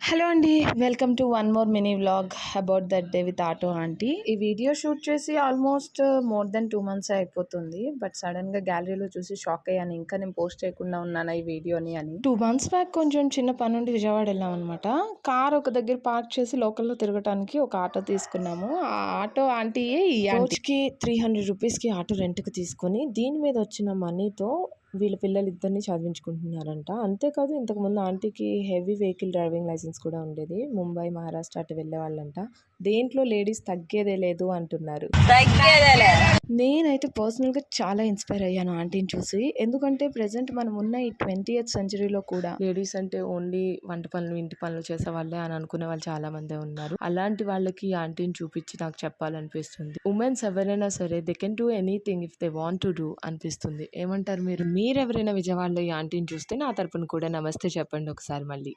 Hello అండి, welcome to one more mini vlog about that day with auto aunty. ఈ video shoot చేసి almost more than 2 months అయిపోతుంది. But sudden గా గ్యాలరీలో చూసి షాక్ అయ్యాను, ఇంకా నేను పోస్ట్ చేయకుండా ఉన్నాను ఈ వీడియోని అని. 2 months బ్యాక్ కొంచెం చిన్న పని నుండి విజయవాడ వెళ్ళాం అనమాట. కార్ ఒక దగ్గర పార్క్ చేసి లోకల్లో తిరగటానికి ఒక ఆటో తీసుకున్నాము. ఆ ఆటో ఆంటీ ఈ రోజుకి 300 రూపీస్కి ఆటో రెంట్కి తీసుకొని దీని మీద వచ్చిన మనీతో వీళ్ళ పిల్లలిద్దరిని చదివించుకుంటున్నారంట. అంతేకాదు, ఇంతకుముందు ఆంటీకి హెవీ వెహికల్ డ్రైవింగ్ లైసెన్స్ కూడా ఉండేది. ముంబై, మహారాష్ట్ర అటు వెళ్ళే వాళ్ళంట. దేంట్లో లేడీస్ తగ్గేదే లేదు అంటున్నారు. నేనైతే పర్సనల్గా చాలా ఇన్స్పైర్ అయ్యాను ఆంటీని చూసి. ఎందుకంటే ప్రెసెంట్ మనం ఉన్న ఈ 20th centuryలో కూడా లేడీస్ అంటే ఓన్లీ వంట పనులు, ఇంటి పనులు చేసే వాళ్ళే అని అనుకునే వాళ్ళు చాలా మందే ఉన్నారు. అలాంటి వాళ్ళకి ఆంటీని చూపించి నాకు చెప్పాలనిపిస్తుంది. ఉమెన్స్ ఎవరైనా సరే they can do anything if they want to do అనిపిస్తుంది. ఏమంటారు మీరు? మీరెవరైనా విజయవాడలో ఈ ఆంటీని చూస్తే నా తరపున కూడా నమస్తే చెప్పండి ఒకసారి మళ్ళీ.